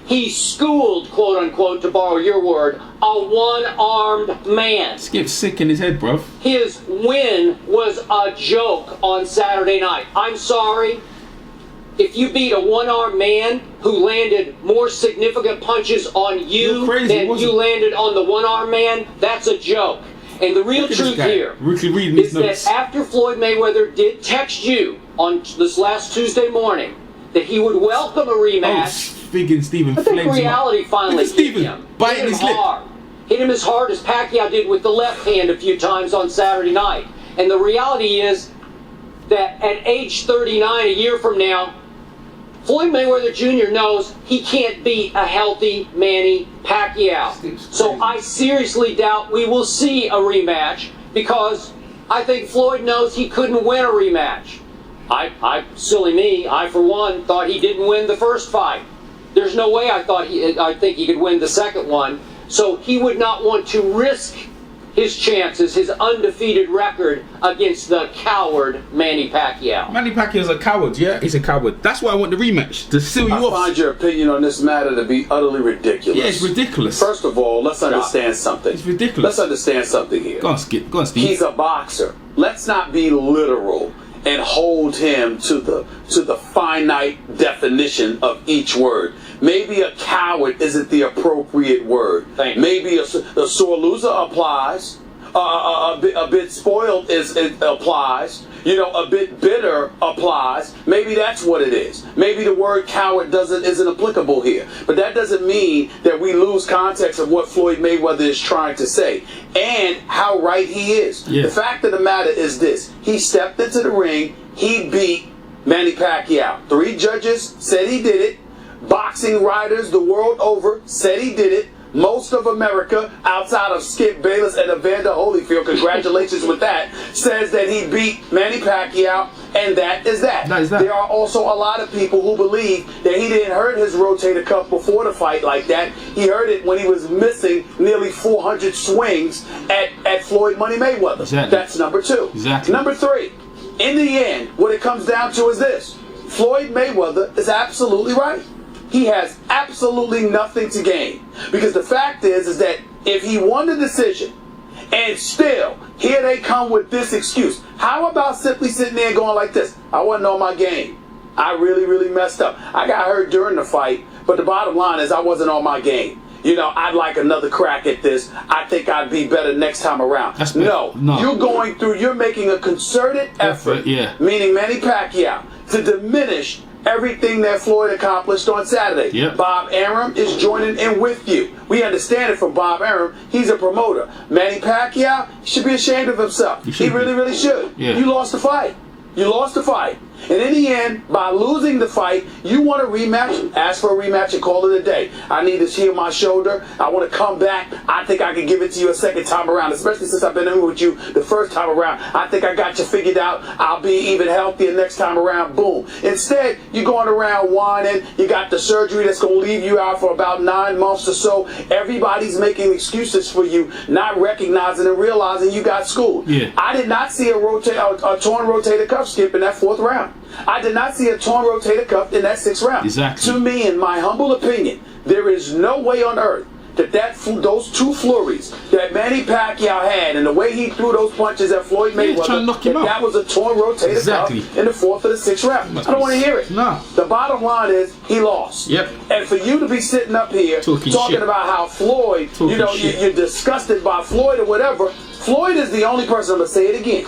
He schooled, quote unquote, to borrow your word, a one-armed man. Just get sick in his head, bruv. His win was a joke on Saturday night. I'm sorry. If you beat a one-armed man who landed more significant punches on you than you landed on the one-armed man, that's a joke. And the real truth here is that after Floyd Mayweather did text you on this last Tuesday morning that he would welcome a rematch, I think reality finally hit him. Biting his lip. Hit him as hard as Pacquiao did with the left hand a few times on Saturday night. And the reality is that at age 39, a year from now, Floyd Mayweather Jr. knows he can't beat a healthy Manny Pacquiao. So I seriously doubt we will see a rematch because I think Floyd knows he couldn't win a rematch. Silly me, I for one thought he didn't win the first fight. There's no way I think he could win the second one. So he would not want to risk his chances, his undefeated record against the coward Manny Pacquiao. Manny Pacquiao's a coward, yeah? He's a coward. That's why I want the rematch, to seal you off. I find your opinion on this matter to be utterly ridiculous. Yeah, it's ridiculous. First of all, let's understand something. It's ridiculous. Let's understand something here. Go on, Skip. Go on, Steve. He's a boxer. Let's not be literal and hold him to the finite definition of each word. Maybe a coward isn't the appropriate word. Maybe a sore loser applies. A bit spoiled applies. You know, a bit bitter applies. Maybe that's what it is. Maybe the word coward isn't applicable here. But that doesn't mean that we lose context of what Floyd Mayweather is trying to say and how right he is. Yeah. The fact of the matter is this: he stepped into the ring. He beat Manny Pacquiao. 3 judges said he did it. Boxing writers the world over said he did it. Most of America, outside of Skip Bayless and Evander Holyfield, congratulations with that, says that he beat Manny Pacquiao, and that is that. There are also a lot of people who believe that he didn't hurt his rotator cuff before the fight like that. He hurt it when he was missing nearly 400 swings at Floyd Money Mayweather. Exactly. That's number 2. Exactly. Number 3, in the end, what it comes down to is this: Floyd Mayweather is absolutely right. He has absolutely nothing to gain. Because the fact is that if he won the decision and still here they come with this excuse, how about simply sitting there and going like this: I wasn't on my game. I really messed up. I got hurt during the fight, but the bottom line is I wasn't on my game. You know, I'd like another crack at this. I think I'd be better next time around. No. You're making a concerted effort, meaning Manny Pacquiao, to diminish everything that Floyd accomplished on Saturday. Yep. Bob Arum is joining in with you. We understand it from Bob Arum. He's a promoter. Manny Pacquiao should be ashamed of himself. He really should. Yeah. You lost the fight. You lost the fight. And in the end, by losing the fight, you want a rematch, ask for a rematch and call it a day. I need to heal my shoulder. I want to come back. I think I can give it to you a second time around, especially since I've been in with you the first time around. I think I got you figured out. I'll be even healthier next time around. Boom. Instead, you're going around whining. You got the surgery that's going to leave you out for about 9 months or so. Everybody's making excuses for you, not recognizing and realizing you got schooled. Yeah. I did not see a torn rotator cuff skip in that 4th round. I did not see a torn rotator cuff in that 6th round. Exactly. To me, in my humble opinion, there is no way on earth that those 2 flurries that Manny Pacquiao had and the way he threw those punches at Floyd Mayweather, that was a torn rotator cuff in the 4th or the 6th round. I don't want to hear it. No. The bottom line is he lost. Yep. And for you to be sitting up here talking about how Floyd, you're disgusted by Floyd or whatever, Floyd is the only person, I'm going to say it again,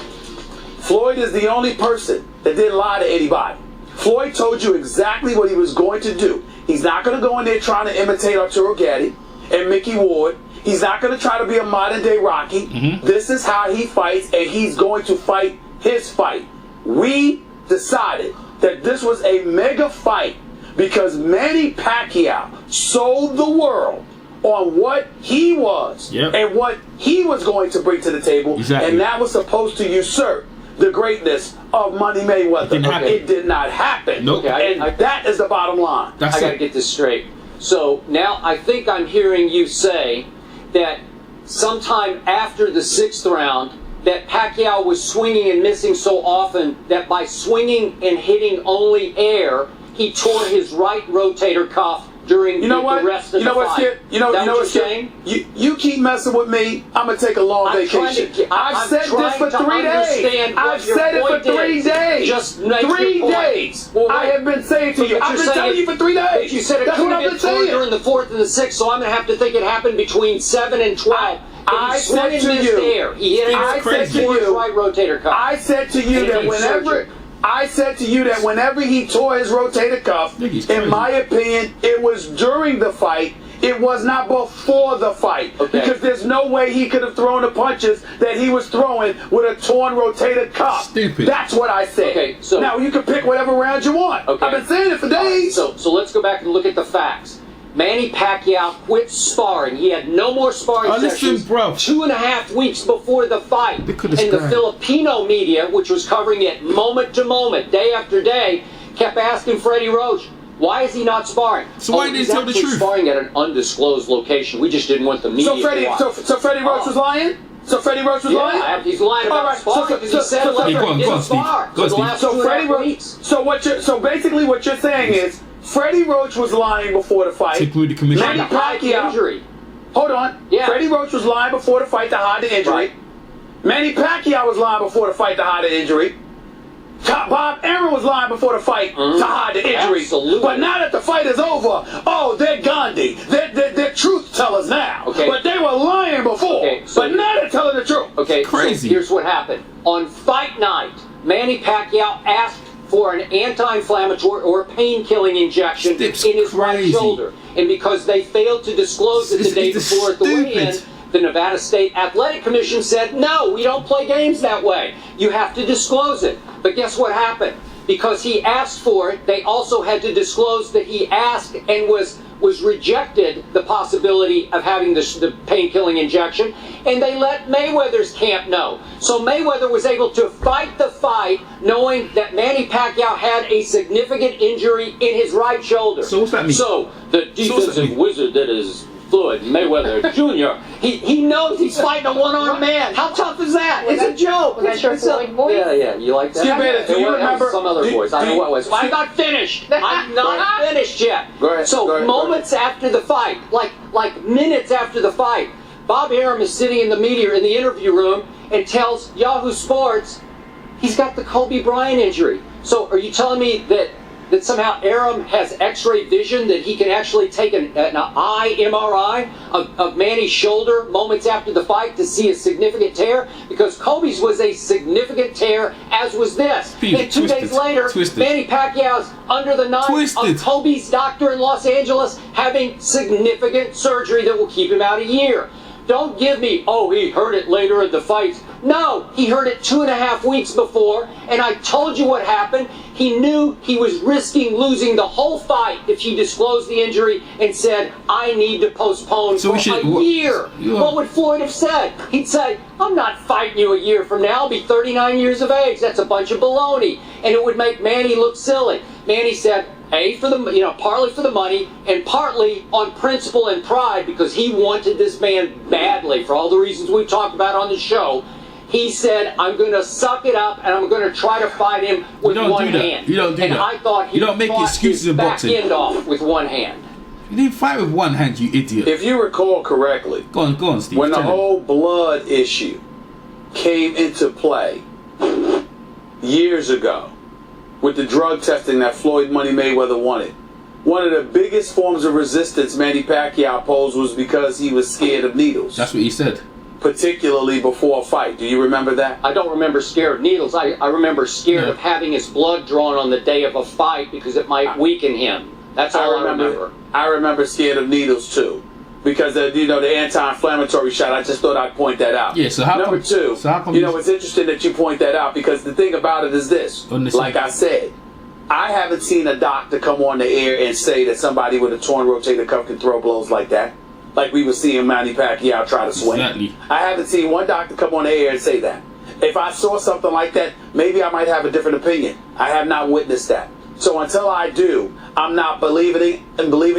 Floyd is the only person that didn't lie to anybody. Floyd told you exactly what he was going to do. He's not going to go in there trying to imitate Arturo Gatti and Mickey Ward. He's not going to try to be a modern day Rocky. This is how he fights, and he's going to fight his fight. We decided that this was a mega fight because Manny Pacquiao sold the world on what he was and what he was going to bring to the table, and that was supposed to usurp the greatness of Money Mayweather. It did not happen. Nope. And that is the bottom line. I got to get this straight. So now I think I'm hearing you say that sometime after the 6th round that Pacquiao was swinging and missing so often that by swinging and hitting only air, he tore his right rotator cuff during You know what? the rest of You know the what's fight. here? You know Is that what what's you're saying? saying? You keep messing with me. I'm gonna take a long I'm trying vacation. to- I'm I've said this trying for to 3 days. understand what I've your said it for point 3 is. days. Just make 3 your point. days. Well, I wait. have been saying to But you. you're I've been saying telling it- you for 3 days. But you said it That's couldn't what I've have been been torn saying. during the 4th and the 6th, so I'm going to have to think it happened between 7 and 12. I swung said in to midair. you. He hit I his said to towards you. right rotator cuff. I said to you And that he whenever surgery. I said to you that whenever he tore his rotator cuff, Look, he's crazy. in my opinion, it was during the fight. It was not before the fight. Okay. Because there's no way he could have thrown the punches that he was throwing with a torn rotator cuff. Stupid. That's what I said. Okay, so- now you can pick whatever round you want. Okay. I've been saying it for All right, days. so let's go back and look at the facts. Manny Pacquiao quit sparring. He had no more sparring Oh, listen, sessions bro. 2.5 weeks before the fight. Look at this And the guy. Filipino media, which was covering it moment to moment, day after day, kept asking Freddie Roach, why is he not sparring? So why didn't he he's tell the actually truth? sparring at an undisclosed location. We just didn't want the media So Freddie, to watch. so Freddie Roach was lying? So Freddie Roach was lying? Yeah, he's lying All about right, sparring because he said so- later Hey, go on, he go didn't on, Steve. spar Go on, for the Steve. last So 2.5 Freddie Roach. weeks. So basically what you're saying is Freddie Roach was lying before the fight. Take away the commission. Manny To hide the Pacquiao. injury. Hold on. Yeah. Freddie Roach was lying before the fight to hide the injury. Right. Manny Pacquiao was lying before the fight to hide the injury. Bob Aaron was lying before the fight to hide the injury. Absolutely. But now that the fight is over, oh, they're Gandhi. They're truth tellers now. Okay. But they were lying before. Okay, so but now they're telling the truth. Okay, Crazy. so here's what happened. On fight night, Manny Pacquiao asked for an anti-inflammatory or pain-killing injection It's in his right crazy. shoulder. And because they failed to disclose it the It's- day it's before at the weigh-in, stupid. the Nevada State Athletic Commission said, no, we don't play games that way. You have to disclose it. But guess what happened? Because he asked for it, they also had to disclose that he asked and was rejected the possibility of having the pain-killing injection, and they let Mayweather's camp know. So Mayweather was able to fight the fight knowing that Manny Pacquiao had a significant injury in his right shoulder. So what's that mean? So the what's that defensive mean? wizard that is Floyd Mayweather Jr., he knows he's fighting a one-armed man. How tough is that? It's a joke. Was that your Floyd voice? Yeah, you like that? Skip Bayless, do It you was- that was remember- some other do- voice? I do don't know you- what it was. I'm not finished. I'm not finished yet. Go ahead, So go ahead, moments after the fight, like minutes after the fight, Bob Arum is sitting in the media in the interview room and tells Yahoo Sports he's got the Kobe Bryant injury. So are you telling me that somehow Arum has X-ray vision, that he can actually take an eye MRI of Manny's shoulder moments after the fight to see a significant tear? Because Kobe's was a significant tear, as was this. Peter, And 2 days twisted, later, twisted. Manny Pacquiao's under the knife Twisted. of Kobe's doctor in Los Angeles having significant surgery that will keep him out a year. Don't give me, oh, he heard it later in the fight. No, he heard it 2.5 weeks before, and I told you what happened. He knew he was risking losing the whole fight if he disclosed the injury and said, I need to postpone So we for should- a year. you are- What would Floyd have said? He'd say, I'm not fighting you a year from now. I'll be 39 years of age. That's a bunch of baloney. And it would make Manny look silly. Manny said, partly for the money and partly on principle and pride, because he wanted this man badly for all the reasons we've talked about on the show. He said, I'm going to suck it up and I'm going to try to fight him with don't one do that. hand. You don't do and that. I thought he You don't make fought excuses his in back boxing. end off with one hand. You didn't fight with one hand, you idiot. If you recall correctly, Go on, Steve. when the tell him. whole blood issue came into play years ago with the drug testing that Floyd Money Mayweather wanted, one of the biggest forms of resistance Manny Pacquiao posed was because he was scared of needles, That's what he said. particularly before a fight. Do you remember that? I don't remember scared of needles. I remember scared No. of having his blood drawn on the day of a fight because it might weaken him. That's all I remember. I remember scared of needles too, because the anti-inflammatory shot. I just thought I'd point that out. Yeah, so how Number come- two, so how come it's interesting that you point that out, because the thing about it is this: On this like end. I said, I haven't seen a doctor come on the air and say that somebody with a torn rotator cuff can throw blows like that, like we were seeing Manny Pacquiao try to swing. Exactly. I haven't seen one doctor come on the air and say that. If I saw something like that, maybe I might have a different opinion. I have not witnessed that. So until I do, I'm not believing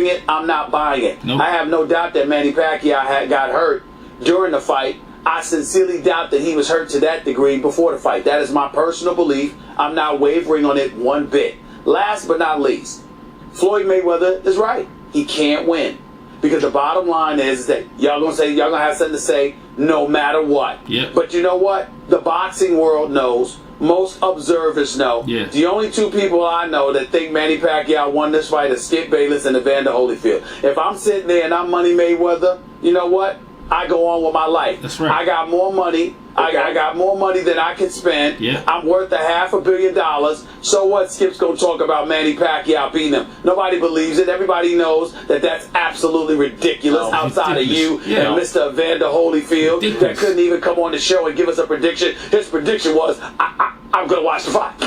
it. I'm not buying it. Nope. I have no doubt that Manny Pacquiao got hurt during the fight. I sincerely doubt that he was hurt to that degree before the fight. That is my personal belief. I'm not wavering on it one bit. Last but not least, Floyd Mayweather is right. he can't win. Because the bottom line is that y'all gonna have something to say no matter what. Yeah. But you know what? The boxing world knows. Most observers know. Yeah. The only two people I know that think Manny Pacquiao won this fight is Skip Bayless and Evander Holyfield. If I'm sitting there and I'm Money Mayweather, you know what? I go on with my life. That's right. I got more money. I got more money than I can spend. Yeah. I'm worth $500 million. So what? Skip's going to talk about Manny Pacquiao beating him. Nobody believes it. Everybody knows that that's absolutely ridiculous outside ridiculous. of you and Mr. Evander Holyfield that couldn't even come on the show and give us a prediction. His prediction was, I'm going to watch the fight.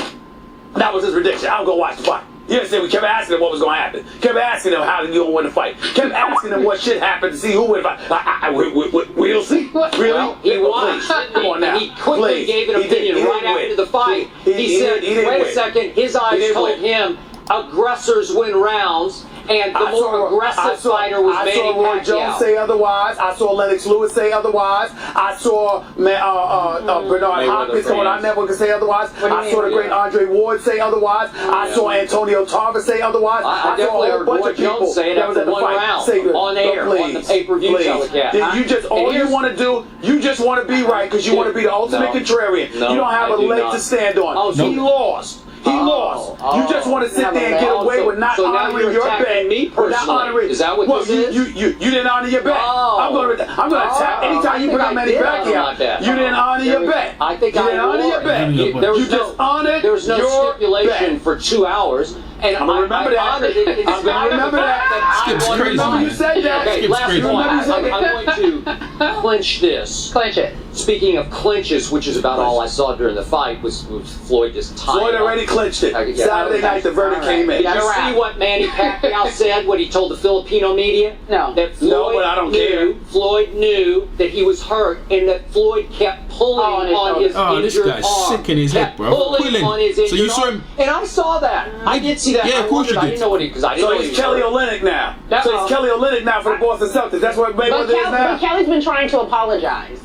That was his prediction. I'm going to watch the fight. You understand? We kept asking him what was going to happen. Kept asking him how you going to win the fight. Kept asking him what shit happened to see who would fight. We'll see. Really? Well, he watched, come on now. and he quickly gave an opinion right after the fight. He said, wait a second, his eyes told him aggressors win rounds, and the more aggressive fighter was Manny Pacquiao. I saw Roy Jones say otherwise. I saw Lennox Lewis say otherwise. I saw Bernard Hopkins come on. I never could say otherwise. I saw the great Andre Ward say otherwise. I saw Antonio Tarver say otherwise. I definitely heard Roy Jones say it after one round on air on the pay-per-view telecast. You just all you want to do, you just want to be right because you want to be the ultimate contrarian. You don't have a leg to stand on. He lost. He lost. You just want to sit there and get away with not honoring your bet. Me personally. Is that what this is? You didn't honor your bet. I'm going to attack anytime you bring up Manny Pacquiao. You didn't honor your bet. I think you didn't honor your bet. You just honored your bet. There was no stipulation for 2 hours. And I'm gonna remember that. I'm gonna remember that. Skip's crazy. Remember you said that. Okay, last crazy. one. I'm going to clinch this. Clinch it. Speaking of clinches, which is about all I saw during the fight, was Floyd just tying Floyd already clinched it. Saturday night, the verdict came in. Did you see what Manny Pacquiao said when he told the Filipino media? No. That Floyd but I don't care. Floyd knew that he was hurt, and that Floyd kept pulling on his this injured guy's arm. sick in his head, bro. Pulling on his injured So you saw arm. him, and I saw that. I did see that. Yeah, of course you I did. didn't know what because I didn't So know he's Kelly Olynyk now. So he's Kelly Olynyk now for the Boston Celtics. That's what Mayweather is now. But Kelly's been trying to apologize.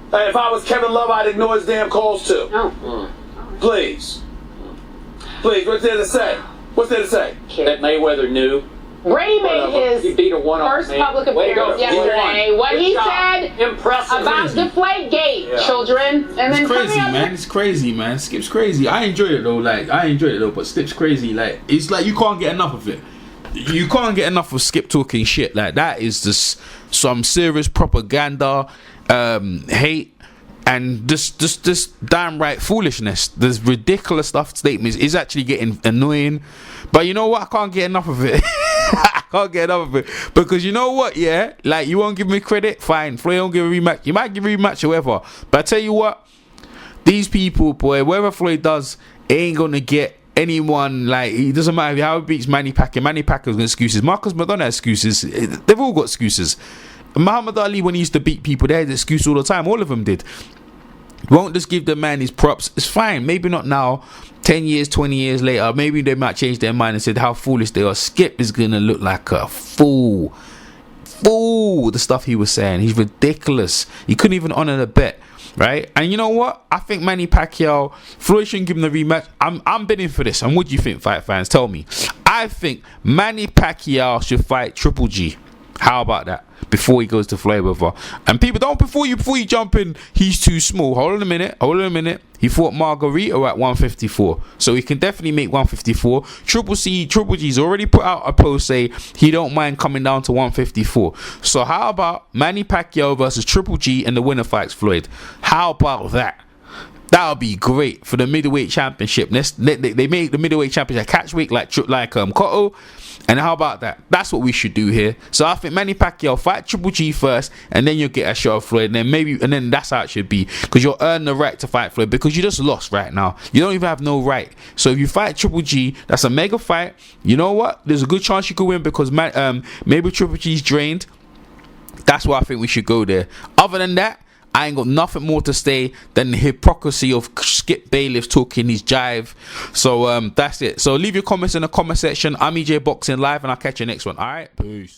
If I was Kevin Love, I'd ignore his damn calls too. Oh. Please. Please, what's there to say? What's there to say? that Mayweather knew. Brady made He his beat a one-off first man. public Way to go. appearance yesterday. He won. What Good he job. said Impressive. about Deflategate, children, and then it's crazy, coming up man. It's crazy, man. Skip's crazy. I enjoy it though. But Skip's crazy. Like, it's like you can't get enough of it. You can't get enough of Skip talking shit. Like, that is just some serious propaganda, hate, and this damn right foolishness. This ridiculous statements is actually getting annoying. But you know what? I can't get enough of it. I can't get enough of it. Because you know what, yeah? Like, you won't give me credit? Fine. Floyd won't give a rematch. You might give a rematch or whatever. But I tell you what, these people, boy, whatever Floyd does, it ain't going to get anyone. Like, it doesn't matter how he beats Manny Pacquiao. Manny Pacquiao's got excuses. Marcus Madonna has excuses. They've all got excuses. Muhammad Ali, when he used to beat people, they had an excuse all the time. All of them did. Won't just give the man his props. It's fine. Maybe not now. 10 years, 20 years later, maybe they might change their mind and said how foolish they are. Skip is going to look like a fool. The stuff he was saying. He's ridiculous. He couldn't even honor the bet. Right? And you know what? I think Manny Pacquiao, Floyd shouldn't give him the rematch. I'm bidding for this. And what do you think, fight fans? Tell me. I think Manny Pacquiao should fight Triple G. How about that? Before he goes to Floyd Mayweather. And people, don't before you jump in, he's too small. Hold on a minute. He fought Margarito at 154. So he can definitely make 154. Triple G's already put out a post say he don't mind coming down to 154. So how about Manny Pacquiao versus Triple G and the winner fights Floyd? How about that? That would be great for the middleweight championship. They make the middleweight championship catch weight like Cotto. And how about that? That's what we should do here. So I think Manny Pacquiao fight Triple G first, and then you'll get a shot of Floyd, and then that's how it should be. Because you'll earn the right to fight Floyd, because you just lost right now. You don't even have no right. So if you fight Triple G, that's a mega fight. You know what? There's a good chance you could win because maybe Triple G's drained. That's why I think we should go there. Other than that, I ain't got nothing more to say than the hypocrisy of Skip Bayless talking his jive. So that's it. So leave your comments in the comment section. I'm EJ Boxing Live, and I'll catch you next one. All right, peace.